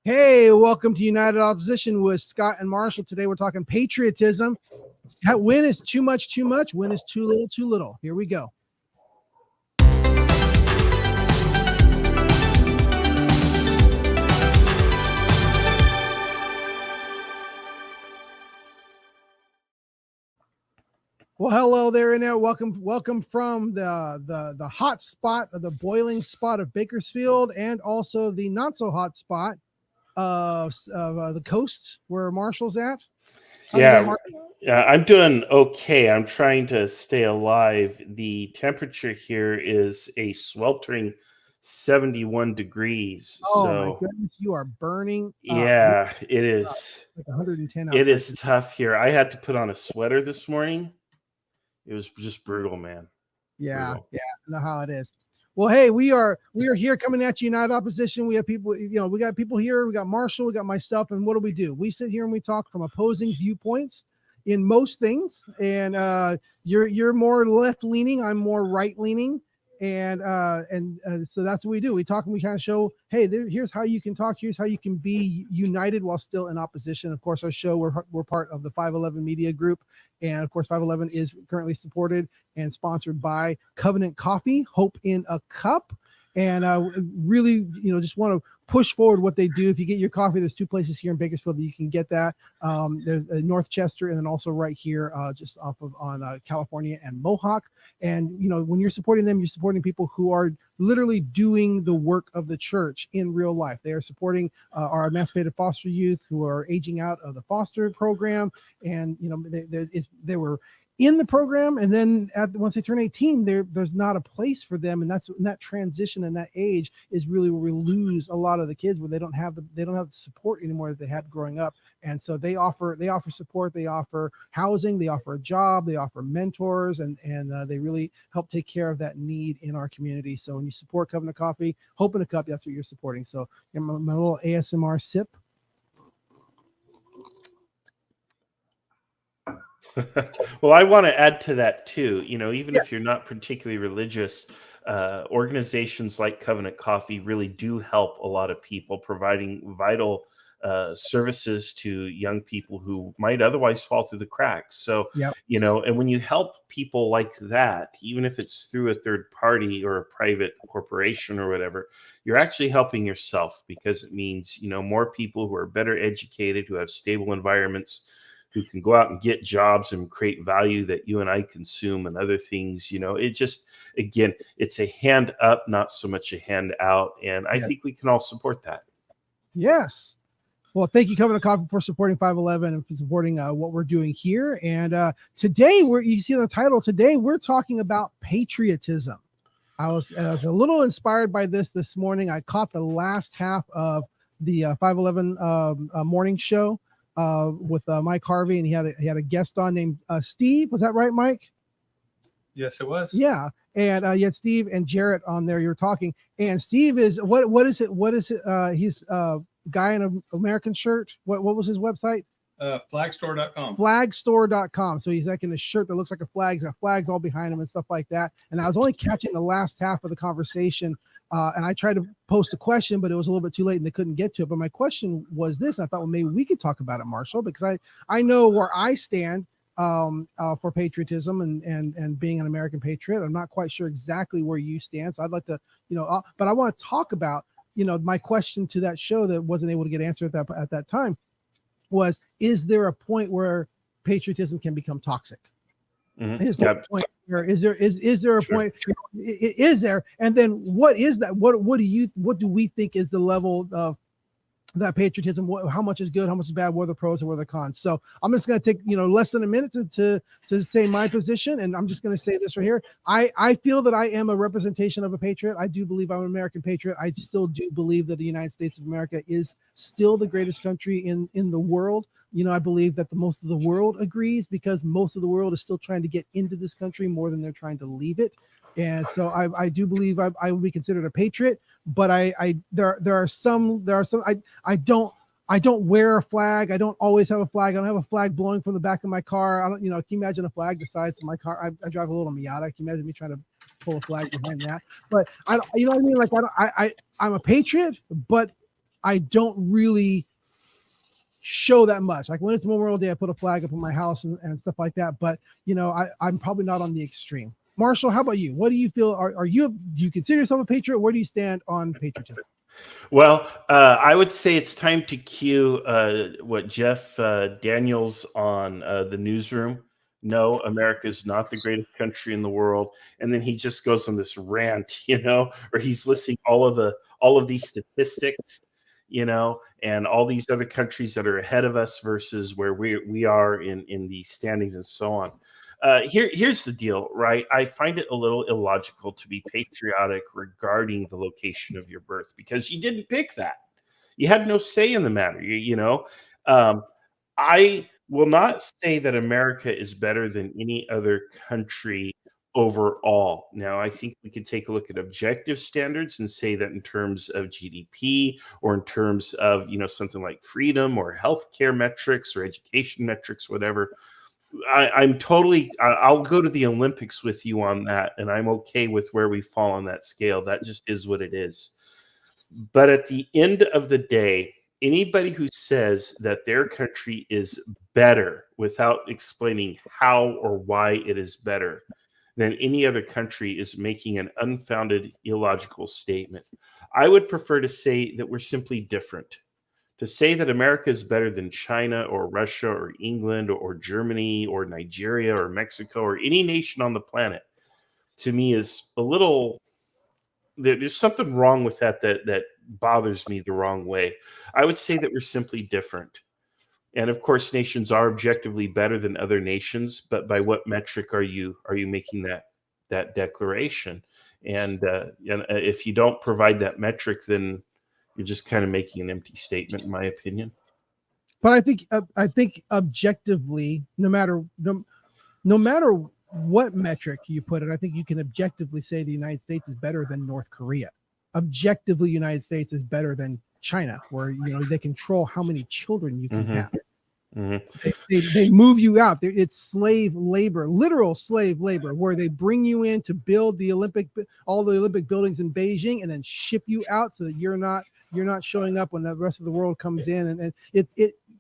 Hey, welcome to United Opposition with Scott and Marshall. Today we're talking patriotism. When is too much too much? When is too little too little? Here we go. Well, hello there, and welcome from the hot spot, the boiling spot of Bakersfield, and also the not so hot spot of the coast where Marshall's at. Yeah, I'm doing okay. I'm trying to stay alive. The temperature here is a sweltering 71 degrees. Oh so my goodness, you are burning. Yeah, it is. Like 110 outside. It is tough here. I had to put on a sweater this morning. It was just brutal, man. Yeah, brutal. yeah, I know how it is. Well, hey, we are here coming at you, United Opposition. We have people, we got people here. We got Marshall, we got myself, and what do? We sit here and we talk from opposing viewpoints in most things. And you're more left leaning, I'm more right leaning, and so that's what we do. We talk and we kind of show, hey, here's how you can talk. Here's how you can be united while still in opposition. Of course, our show we're part of the 511 Media Group, and of course, 511 is currently supported and sponsored by Covenant Coffee, Hope in a Cup. And really, just want to push forward what they do. If you get your coffee, there's two places here in Bakersfield that you can get that. There's North Chester, and then also right here, just off of on California and Mohawk. And when you're supporting them, you're supporting people who are literally doing the work of the church in real life. They are supporting our emancipated foster youth who are aging out of the foster program, and they were in the program, and then once they turn 18, there's not a place for them, and that transition and that age is really where we lose a lot of the kids, where they don't have the support anymore that they had growing up. And so they offer support, they offer housing, they offer a job, they offer mentors, and they really help take care of that need in our community. So when you support Covenant Coffee, Hope in a Cup, that's what you're supporting. So my little ASMR sip. Well, I want to add to that too. Even if you're not particularly religious, organizations like Covenant Coffee really do help a lot of people, providing vital services to young people who might otherwise fall through the cracks. So, and when you help people like that, even if it's through a third party or a private corporation or whatever, you're actually helping yourself, because it means, more people who are better educated, who have stable environments, who can go out and get jobs and create value that you and I consume and other things. It just, again, it's a hand up, not so much a hand out. And I think we can all support that. Yes. Well, thank you, Covenant Coffee, for supporting 511 and for supporting what we're doing here. And today, you see the title, today we're talking about patriotism. I was a little inspired by this morning. I caught the last half of the 511 morning show with Mike Harvey, and he had a guest on named Steve. Was that right, Mike? Yes, it was. Yeah, and you had Steve and Jarrett on there. You were talking, and Steve is what is it? He's a guy in an American shirt. What was his website? Flagstore.com. Flagstore.com. So he's like in a shirt that looks like a flag. He's got flags all behind him and stuff like that. And I was only catching the last half of the conversation. And I tried to post a question, but it was a little bit too late and they couldn't get to it. But my question was this, and I thought, well, maybe we could talk about it, Marshall, because I know where I stand for patriotism and being an American patriot. I'm not quite sure exactly where you stand. So I'd like to, but I want to talk about, my question to that show that wasn't able to get answered at that time was, is there a point where patriotism can become toxic? Mm-hmm. Is there a point where is there a point? Is there? And then what is that? What do we think is the level of that patriotism? How much is good? How much is bad? What are the pros and what are the cons? So I'm just going to take less than a minute to say my position, and I'm just going to say this right here. I feel that I am a representation of a patriot. I do believe I'm an American patriot. I still do believe that the United States of America is still the greatest country in the world. I believe that most of the world agrees, because most of the world is still trying to get into this country more than they're trying to leave it. And so I do believe I would be considered a patriot, but there are some I don't wear a flag. I don't always have a flag. I don't have a flag blowing from the back of my car. I don't, can you imagine a flag the size of my car? I drive a little Miata. Can you imagine me trying to pull a flag behind that? But I don't, you know what I mean? Like I'm a patriot, but I don't really show that much. Like when it's Memorial Day, I put a flag up in my house and stuff like that. But I'm probably not on the extreme. Marshall, how about you? What do you feel? Do you consider yourself a patriot? Where do you stand on patriotism? Well, I would say it's time to cue what Jeff Daniels on the newsroom. No, America is not the greatest country in the world. And then he just goes on this rant, or he's listing all of these statistics, and all these other countries that are ahead of us versus where we are in the standings and so on. Here's the deal, right? I find it a little illogical to be patriotic regarding the location of your birth because you didn't pick that. You had no say in the matter. I will not say that America is better than any other country overall. Now, I think we could take a look at objective standards and say that in terms of GDP or in terms of, something like freedom or healthcare metrics or education metrics, whatever. I'm totally, I'll go to the Olympics with you on that. And I'm okay with where we fall on that scale. That just is what it is. But at the end of the day, anybody who says that their country is better without explaining how or why it is better than any other country is making an unfounded, illogical statement. I would prefer to say that we're simply different. To say that America is better than China or Russia or England or Germany or Nigeria or Mexico or any nation on the planet, to me is a little, there's something wrong with that bothers me the wrong way. I would say that we're simply different. And of course, nations are objectively better than other nations, but by what metric are you making that declaration? And if you don't provide that metric, then you're just kind of making an empty statement, in my opinion. But I think objectively, no matter what metric you put it, I think you can objectively say the United States is better than North Korea. Objectively, United States is better than China, where they control how many children you can have. They move you out. It's slave labor, literal slave labor, where they bring you in to build all the Olympic buildings in Beijing, and then ship you out so that you're not showing up when the rest of the world comes in. And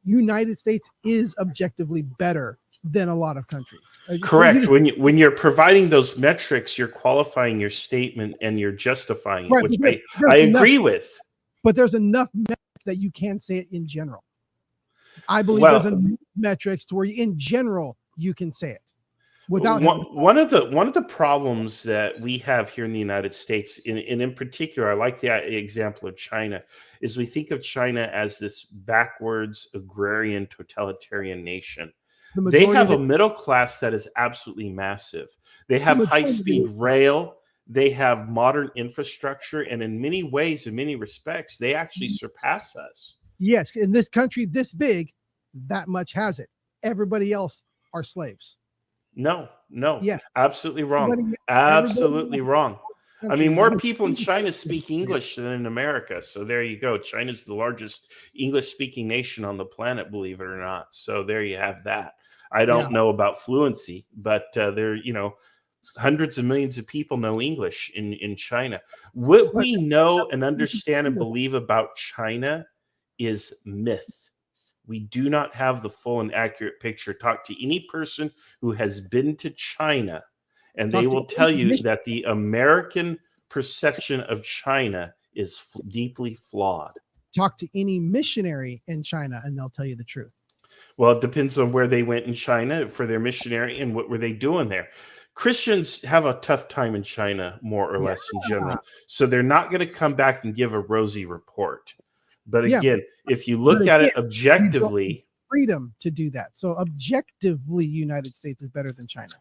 United States is objectively better than a lot of countries. Correct. When you're providing those metrics, you're qualifying your statement and you're justifying it, right, which I agree with. But there's enough metrics that you can say it in general. I believe there's enough metrics to where in general you can say it. Without one of the problems that we have here in the United States, and in particular, I like the example of China, is we think of China as this backwards agrarian totalitarian nation. They have a middle class that is absolutely massive. They have high-speed rail. They have modern infrastructure, and in many ways, in many respects, they actually surpass us. Yes, in this country this big, that much has it. Everybody else are slaves. No. Yes. Absolutely wrong. Absolutely wrong. I mean, more people in China speak English than in America. So there you go. China's the largest English-speaking nation on the planet, believe it or not. So there you have that. I don't know about fluency, but there, hundreds of millions of people know English in China. What we know and understand and believe about China is myth. We do not have the full and accurate picture. Talk to any person who has been to China, and they will tell you that the American perception of China is deeply flawed. Talk to any missionary in China, and they'll tell you the truth. Well, it depends on where they went in China for their missionary and what were they doing there. Christians have a tough time in China, more or less in general. So they're not going to come back and give a rosy report. But again, if you look at it objectively, freedom to do that. So objectively, United States is better than China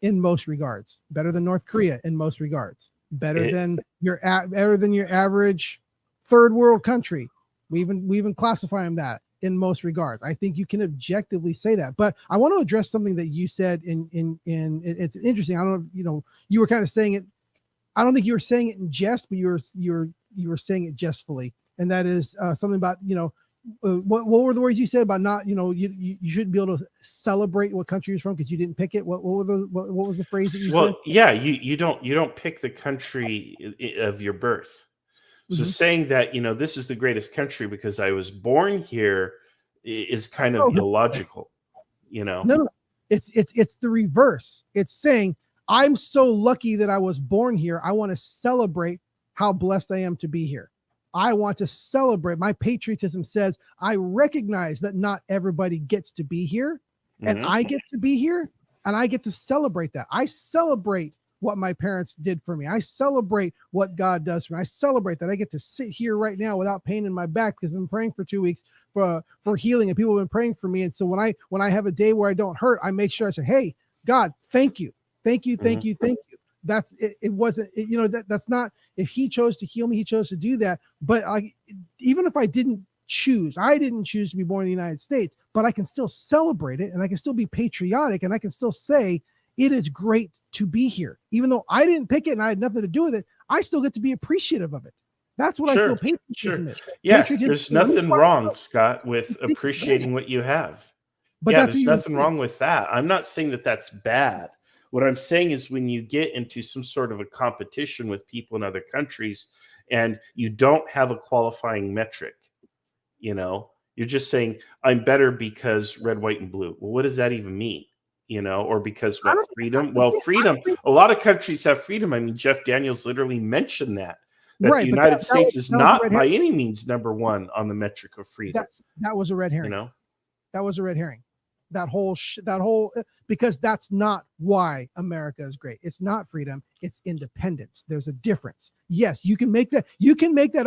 in most regards, better than North Korea in most regards, better than your average third world country. We even classify them that in most regards. I think you can objectively say that. But I want to address something that you said in it's interesting. I don't know, you were kind of saying it. I don't think you were saying it in jest, but you were saying it jestfully, and that is something about what were the words you said about not you shouldn't be able to celebrate what country you're from because you didn't pick it. What was the phrase that you said? Yeah, you don't pick the country of your birth. So Mhm. saying that, this is the greatest country because I was born here is kind of Oh, illogical, you know? no, no. It's the reverse. It's saying I'm so lucky that I was born here. I want to celebrate how blessed I am to be here. I want to celebrate. My patriotism says I recognize that not everybody gets to be here, and Mhm. I get to be here, and I get to celebrate that. I celebrate what my parents did for me. I celebrate what God does for me. I celebrate that I get to sit here right now without pain in my back because I've been praying for 2 weeks for healing, and people have been praying for me. And so when I have a day where I don't hurt, I make sure I say, "Hey, God, thank you, thank you, thank Mhm. you, thank you." That's it. It wasn't, that's not. If He chose to heal me, He chose to do that. But even if I didn't choose to be born in the United States, but I can still celebrate it, and I can still be patriotic, and I can still say it is great to be here, even though I didn't pick it and I had nothing to do with it. I still get to be appreciative of it. That's what I feel Sure. Sure. patriotism is. Yeah, Patriotism there's is let me nothing find wrong, out Scott, with things are bad. appreciating what you have. But Yeah, that's what there's you were nothing saying. wrong with that. I'm not saying that that's bad. What I'm saying is when you get into some sort of a competition with people in other countries and you don't have a qualifying metric, you're just saying, I'm better because red, white, and blue. Well, what does that even mean? Or because I what, don't freedom? think, Well, I freedom, don't think a lot of countries have freedom. I mean, Jeff Daniels literally mentioned that the right, but that, United that was States is that was a not red by herring. any means number one on the metric of freedom, That was a red you herring. know? That was a red herring. That whole because that's not why America is great. It's not freedom, it's independence. There's a difference. Yes, you can make that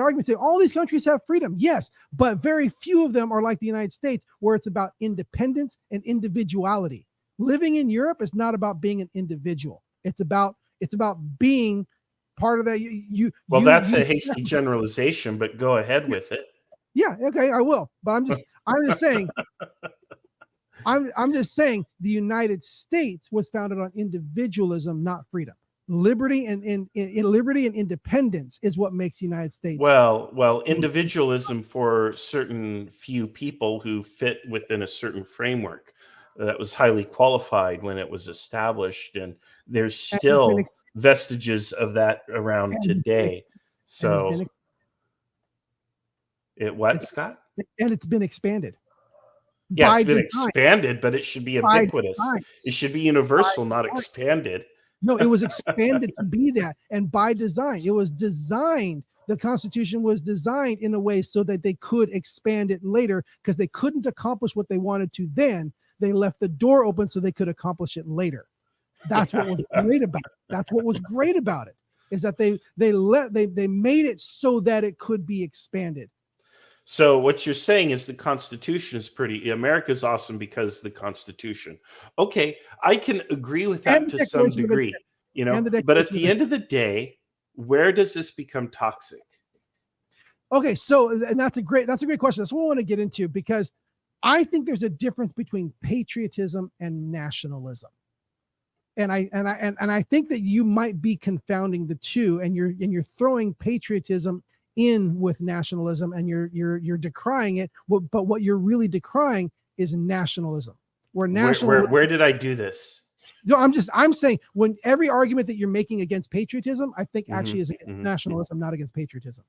argument, say all these countries have freedom. Yes, but very few of them are like the United States, where it's about independence and individuality. Living in Europe is not about being an individual. It's about being part of that. Well, that's a hasty generalization, but go ahead with it. Yeah, okay, I will. But I'm just saying I'm just saying the United States was founded on individualism, not freedom. Liberty and liberty and independence is what makes the United States. Well, individualism for certain few people who fit within a certain framework that was highly qualified when it was established, and there's And has been still vestiges of that around and has been today. and has So, been what, Scott? and it's been expanded Yeah, it's by been design. expanded, but it should be By ubiquitous. design. It should be By universal, not design. expanded. No, it was expanded to be that, and by design. It was designed. The Constitution was designed in a way so that they could expand it later because they couldn't accomplish what they wanted to then. They left the door open so they could accomplish it later. That's what was great about it. That's what was great about it, is that they made it so that it could be expanded. So what you're saying is the Constitution is America's awesome because the Constitution. Okay, I can agree with And that the to some Declaration of degree, Independence. And the but at Declaration of the end of the day, where does this become toxic? Okay, so and that's a great question. That's what I want to get into, because I think there's a difference between patriotism and nationalism. And I think that you might be confounding the two, and you're throwing patriotism in with nationalism, and you're decrying it. But what you're really decrying is nationalism. Where nationalism, Where did I do this? no, I'm saying when every argument that you're making against patriotism, I think Mhm, actually is against mhm, nationalism, not against patriotism.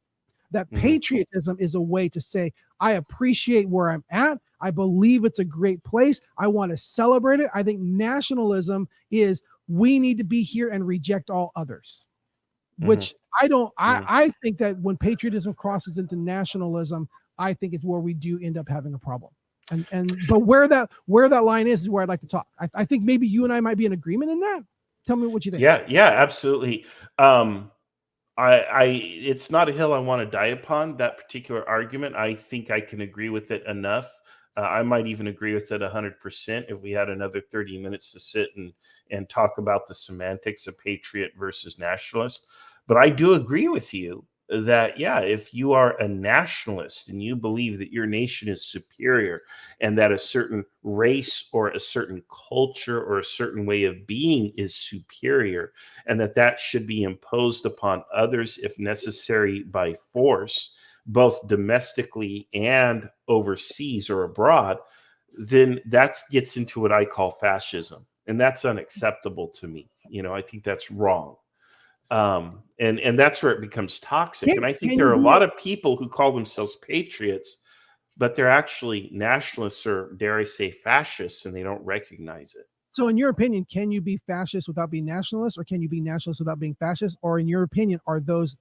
That mhm. patriotism is a way to say, I appreciate where I'm at. I believe it's a great place. I want to celebrate it. I think nationalism is we need to be here and reject all others, which I don't. Mhm. I think that when patriotism crosses into nationalism, I think is where we do end up having a problem. But where that line is where I'd like to talk. I think maybe you and I might be in agreement in that. Tell me what you think. Yeah, absolutely. It's not a hill I want to die upon, that particular argument. I think I can agree with it enough. I might even agree with it 100% if we had another 30 minutes to sit and talk about the semantics of patriot versus nationalist. But I do agree with you that, yeah, if you are a nationalist and you believe that your nation is superior and that a certain race or a certain culture or a certain way of being is superior, and that should be imposed upon others if necessary by force, both domestically and overseas or abroad, then that gets into what I call fascism. And that's unacceptable to me. I think that's wrong. And that's where it becomes toxic. And I think Can there are you a be lot of people who call themselves patriots, but they're actually nationalists, or dare I say fascists, and they don't recognize it. So, in your opinion, can you be fascist without being nationalist, or can you be nationalist without being fascist? Or, in your opinion, are those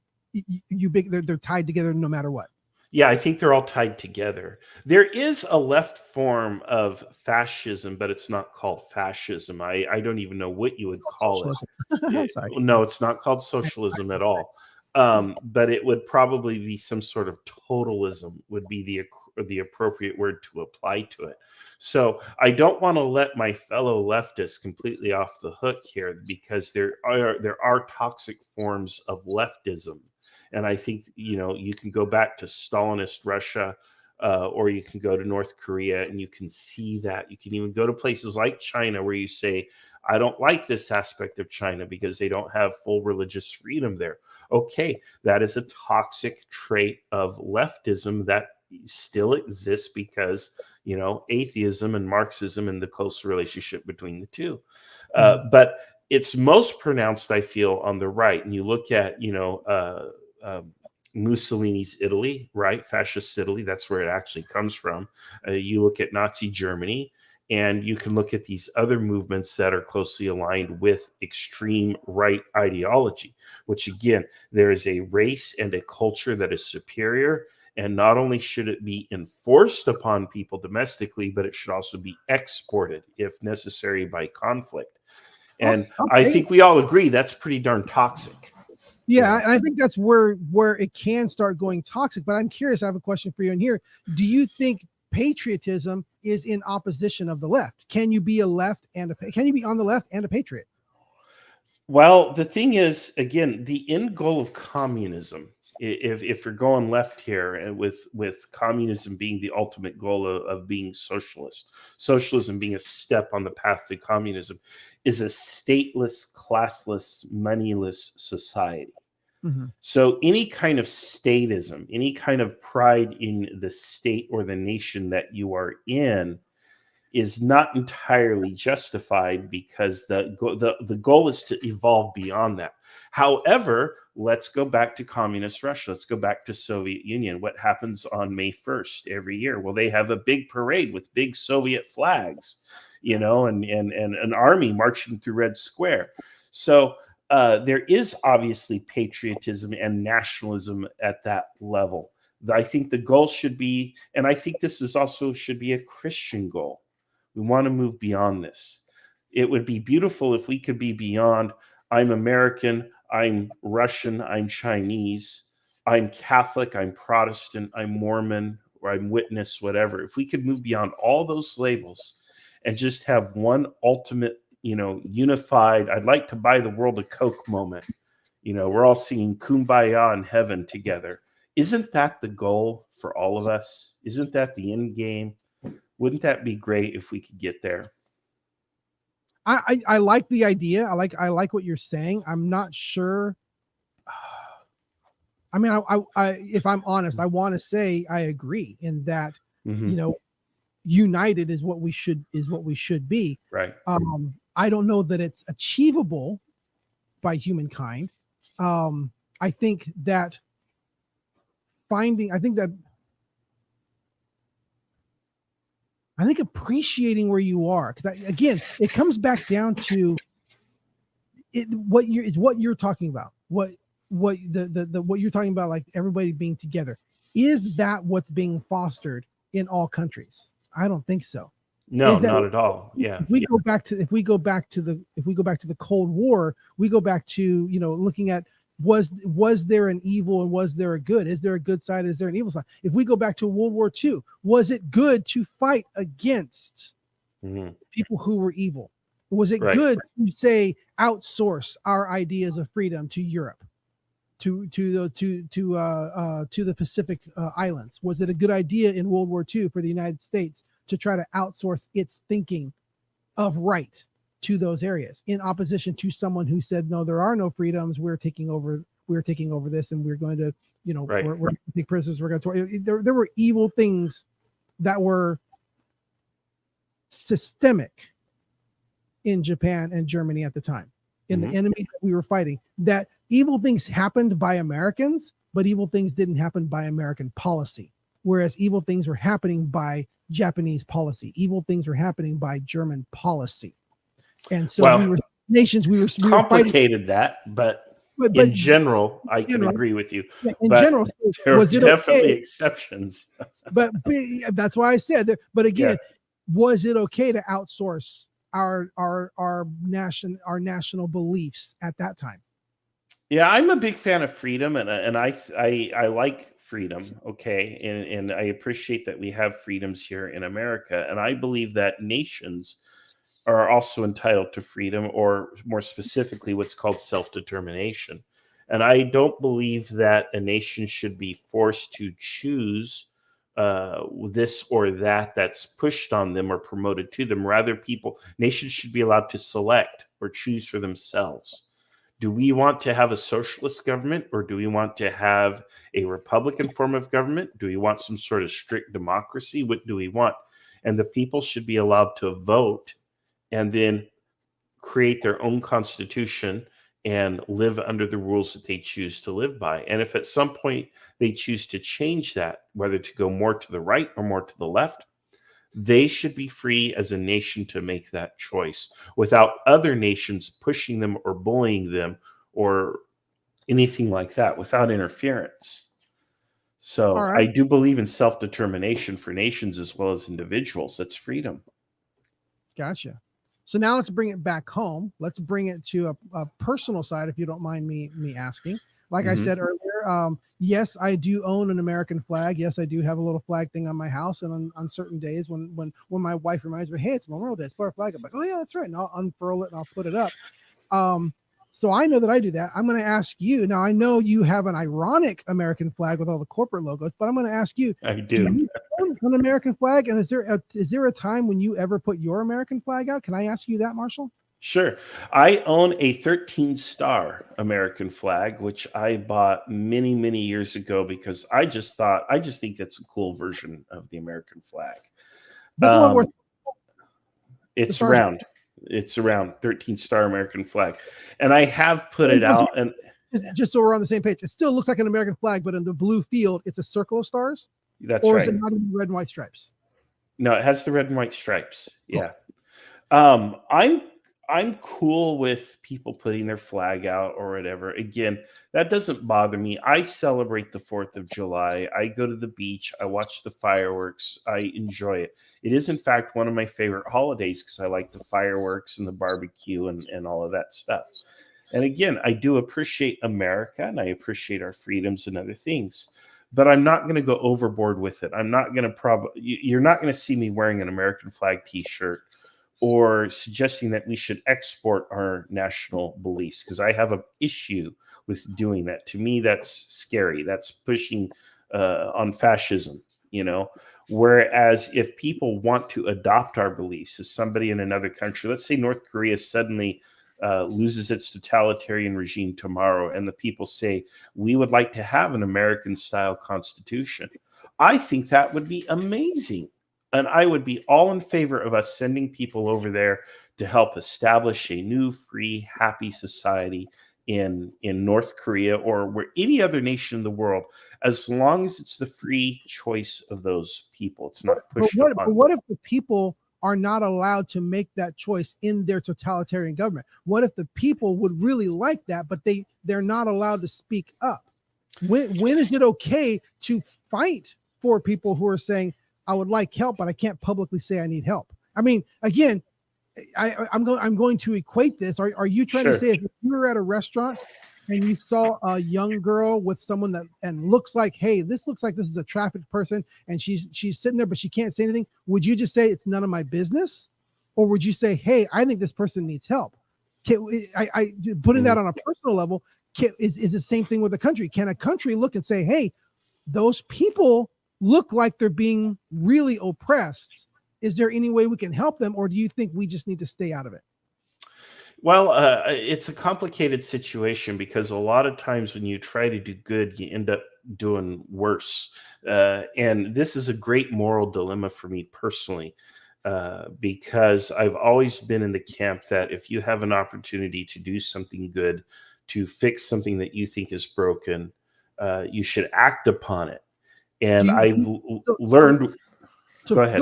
they're tied together no matter what? Yeah, I think they're all tied together. There is a left form of fascism, but it's not called fascism. I don't even know what you would call it. Socialism. Sorry. No, it's not called socialism at all. But it would probably be some sort of totalism, would be the appropriate word to apply to it. So I don't want to let my fellow leftists completely off the hook here, because there are toxic forms of leftism. And I think, you can go back to Stalinist Russia, or you can go to North Korea, and you can see that. You can even go to places like China, where you say, I don't like this aspect of China because they don't have full religious freedom there. Okay, that is a toxic trait of leftism that still exists because, atheism and Marxism and the close relationship between the two. But it's most pronounced, I feel, on the right. And you look at, Mussolini's Italy, right? Fascist Italy, that's where it actually comes from. You look at Nazi Germany, and you can look at these other movements that are closely aligned with extreme right ideology, which again, there is a race and a culture that is superior. And not only should it be enforced upon people domestically, but it should also be exported, if necessary, by conflict. And I think we all agree that's pretty darn toxic. Yeah, and I think that's where it can start going toxic. But I'm curious. I have a question for you in here. Do you think patriotism is in opposition of the left? Can you be on the left and a patriot? Well, the thing is, again, the end goal of communism, if you're going left here, and with communism being the ultimate goal of being socialism being a step on the path to communism, is a stateless, classless, moneyless society. Mm-hmm. So any kind of statism, any kind of pride in the state or the nation that you are in, is not entirely justified, because the goal is to evolve beyond that. However, let's go back to communist Russia. Let's go back to Soviet Union. What happens on May 1st every year? Well, they have a big parade with big Soviet flags, and an army marching through Red Square. So there is obviously patriotism and nationalism at that level. I think the goal should be, and I think this is also should be a Christian goal. We want to move beyond this. It would be beautiful if we could be beyond, I'm American, I'm Russian, I'm Chinese, I'm Catholic, I'm Protestant, I'm Mormon, or I'm Witness, whatever. If we could move beyond all those labels and just have one ultimate, unified, I'd like to buy the world a Coke moment. We're all singing Kumbaya in heaven together. Isn't that the goal for all of us? Isn't that the end game? Wouldn't that be great if we could get there? I like the idea. I like what you're saying. I'm not sure. I mean, I if I'm honest, I want to say I agree in that, united is what we should be. Right. I don't know that it's achievable by humankind. I think that appreciating where you are, because again, it comes back down to what you're talking about. What you're talking about, like everybody being together. Is that what's being fostered in all countries? I don't think so. No, not at all. Yeah. If we go back to the Cold War, we go back to, looking at, was there an evil and was there a good? Is there a good side? Is there an evil side? If we go back to World War II, was it good to fight against people who were evil? Was it good to say outsource our ideas of freedom to Europe, to the Pacific Islands? Was it a good idea in World War II for the United States to try to outsource its thinking of right to those areas, in opposition to someone who said, no, there are no freedoms. We're taking over this, and we're going to, we're going to take prisoners. We're going to, there were evil things that were systemic in Japan and Germany at the time. in the enemy that we were fighting, that evil things happened by Americans, but evil things didn't happen by American policy. Whereas evil things were happening by Japanese policy. Evil things were happening by German policy. And so we were nations, we were complicated that, but in general, I can agree with you. Yeah, in general, there was definitely exceptions. but that's why I said that. But again, was it okay to outsource our national beliefs at that time? Yeah, I'm a big fan of freedom, and I like freedom. Okay, and I appreciate that we have freedoms here in America, and I believe that nations are also entitled to freedom, or more specifically, what's called self-determination. And I don't believe that a nation should be forced to choose this or that that's pushed on them or promoted to them. Rather, nations should be allowed to select or choose for themselves. Do we want to have a socialist government, or do we want to have a Republican form of government? Do we want some sort of strict democracy? What do we want? And the people should be allowed to vote and then create their own constitution and live under the rules that they choose to live by. And if at some point they choose to change that, whether to go more to the right or more to the left, they should be free as a nation to make that choice without other nations pushing them or bullying them or anything like that, without interference. So I do believe in self-determination for nations as well as individuals. That's freedom. Gotcha. So now let's bring it back home. Let's bring it to a personal side, if you don't mind me asking. Like I said earlier, yes, I do own an American flag. Yes, I do have a little flag thing on my house. And on certain days when my wife reminds me, hey, it's Memorial Day, it's for a flag. I'm like, oh yeah, that's right. And I'll unfurl it and I'll put it up. So I know that I do that. I'm going to ask you now. I know you have an ironic American flag with all the corporate logos, but I'm going to ask you. I do. You own an American flag, and is there a time when you ever put your American flag out? Can I ask you that, Marshall? Sure. I own a 13-star American flag, which I bought many, many years ago because I just think that's a cool version of the American flag. It's round. It's around 13-star American flag. And I have put it out. And just so we're on the same page, it still looks like an American flag, but in the blue field, it's a circle of stars. That's right. Or is it not in red and white stripes? No, it has the red and white stripes. Yeah. Cool. I'm cool with people putting their flag out or whatever. Again, that doesn't bother me. I celebrate the 4th of July. I go to the beach. I watch the fireworks. I enjoy it. It is, in fact, one of my favorite holidays because I like the fireworks and the barbecue and all of that stuff. And again, I do appreciate America and I appreciate our freedoms and other things. But I'm not going to go overboard with it. I'm not going to you're not going to see me wearing an American flag T-shirt or suggesting that we should export our national beliefs, because I have an issue with doing that. To me, that's scary. That's pushing on fascism, Whereas if people want to adopt our beliefs as somebody in another country, let's say North Korea suddenly loses its totalitarian regime tomorrow, and the people say, we would like to have an American-style constitution. I think that would be amazing. And I would be all in favor of us sending people over there to help establish a new, free, happy society in North Korea or where any other nation in the world, as long as it's the free choice of those people. It's not pushed upon. But what if the people are not allowed to make that choice in their totalitarian government? What if the people would really like that, but they're not allowed to speak up? When is it okay to fight for people who are saying, I would like help, but I can't publicly say I need help? I mean, again, I'm going to equate this. Are you trying to say if you were at a restaurant and you saw a young girl with someone that looks like, hey, this looks like this is a trafficked person, and she's sitting there but she can't say anything, would you just say it's none of my business, or would you say, hey, I think this person needs help? I putting that on a personal level is the same thing with a country. Can a country look and say, hey, those people look like they're being really oppressed? Is there any way we can help them, or do you think we just need to stay out of it? Well, it's a complicated situation because a lot of times when you try to do good, you end up doing worse. And this is a great moral dilemma for me personally, because I've always been in the camp that if you have an opportunity to do something good, to fix something that you think is broken, you should act upon it. And I've learned. So go ahead.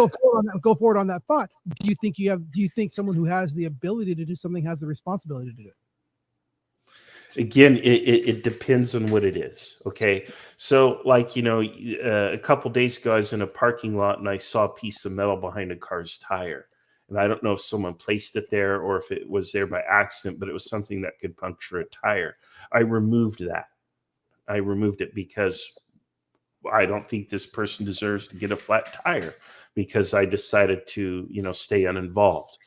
Go forward on that thought. Do you think someone who has the ability to do something has the responsibility to do it? Again, it depends on what it is. Okay. So like, a couple days ago, I was in a parking lot and I saw a piece of metal behind a car's tire. And I don't know if someone placed it there or if it was there by accident, but it was something that could puncture a tire. I removed that. I removed it because I don't think this person deserves to get a flat tire, because I decided to, stay uninvolved.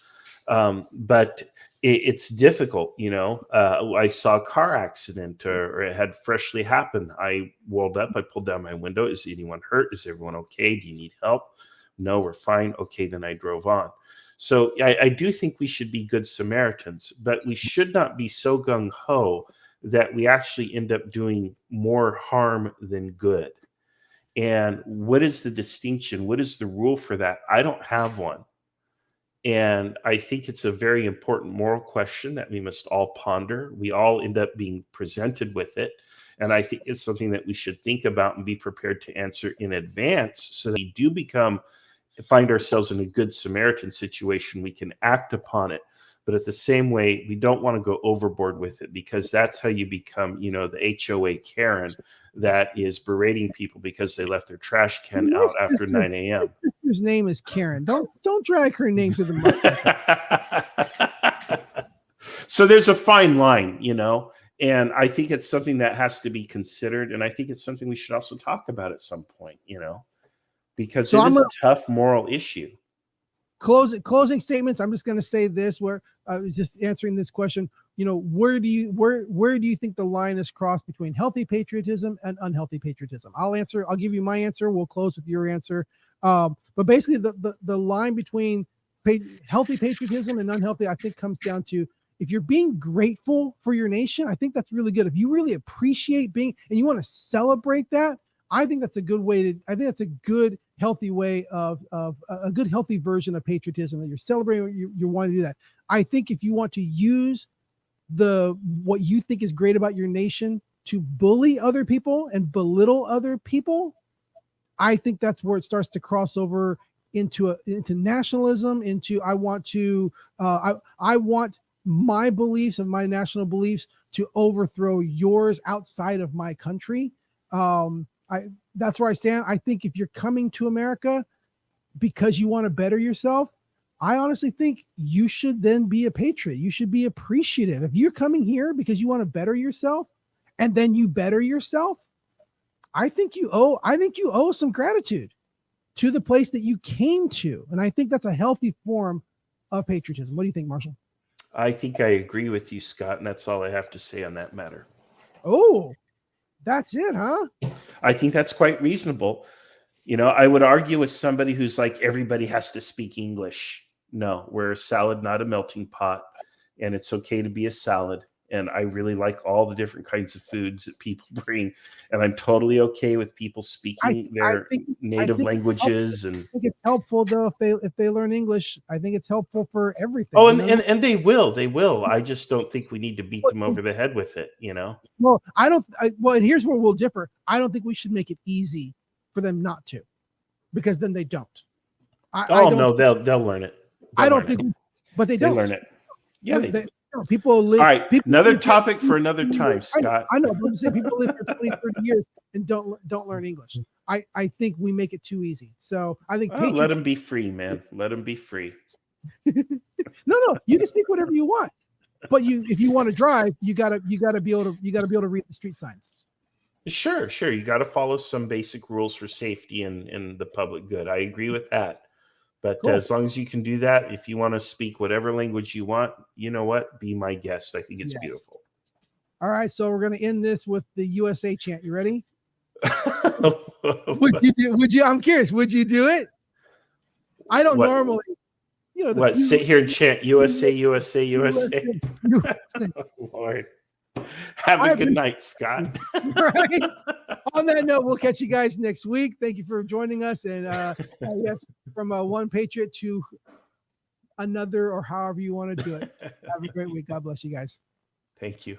But it's difficult, I saw a car accident or it had freshly happened. I walled up, I pulled down my window. Is anyone hurt? Is everyone okay? Do you need help? No, we're fine. Okay, then I drove on. So I do think we should be good Samaritans, but we should not be so gung-ho that we actually end up doing more harm than good. And what is the distinction? What is the rule for that? I don't have one. And I think it's a very important moral question that we must all ponder. We all end up being presented with it. And I think it's something that we should think about and be prepared to answer in advance, so that we do find ourselves in a good Samaritan situation. We can act upon it. But at the same way, we don't want to go overboard with it, because that's how you become, the HOA Karen that is berating people because they left their trash can out after 9 a.m. Whose name is Karen? Don't drag her name through the mud. So there's a fine line, and I think it's something that has to be considered. And I think it's something we should also talk about at some point, because it is a tough moral issue. Closing statements. I'm just going to say this, where just answering this question, where do you think the line is crossed between healthy patriotism and unhealthy patriotism? I'll give you my answer. We'll close with your answer. But basically the line between healthy patriotism and unhealthy, I think, comes down to, if you're being grateful for your nation, I think that's really good. If you really appreciate and you want to celebrate that, I think that's a good way I think that's a good, healthy way of a good, healthy version of patriotism, that you're celebrating, you want to do that. I think if you want to use what you think is great about your nation to bully other people and belittle other people, I think that's where it starts to cross over into nationalism, into I want my beliefs and my national beliefs to overthrow yours outside of my country. That's where I stand. I think if you're coming to America because you want to better yourself, I honestly think you should then be a patriot. You should be appreciative. If you're coming here because you want to better yourself and then you better yourself, I think you owe some gratitude to the place that you came to. And I think that's a healthy form of patriotism. What do you think, Marshall? I think I agree with you, Scott, and that's all I have to say on that matter. Oh, that's it, huh? I think that's quite reasonable. I would argue with somebody who's like, everybody has to speak English. No, we're a salad, not a melting pot. And it's okay to be a salad. And I really like all the different kinds of foods that people bring. And I'm totally okay with people speaking their native languages. And I think it's helpful, though, if they learn English. I think it's helpful for everything. Oh, and they will. I just don't think we need to beat them over the head with it, Well, and here's where we'll differ. I don't think we should make it easy for them not to, because then they don't. No, they'll learn it. But they don't learn it. Yeah, they people live. All right, another topic for another time, Scott. I know, but I'm saying people live for 20, 30 years and don't learn English. I think we make it too easy. So I think let them be free, man. Let them be free. No, you can speak whatever you want, but if you want to drive, you gotta be able to read the street signs. Sure. You got to follow some basic rules for safety and the public good. I agree with that. But Cool. As long as you can do that, if you want to speak whatever language you want, you know what? Be my guest. I think it's beautiful. All right, so we're going to end this with the USA chant. You ready? Would you? I'm curious. Would you do it? I don't normally. Sit here and chant USA, USA, USA. USA. Lord. Have a good night, Scott. Right. On that note, we'll catch you guys next week. Thank you for joining us. And yes, from one Patriot to another, or however you want to do it. Have a great week. God bless you guys. Thank you.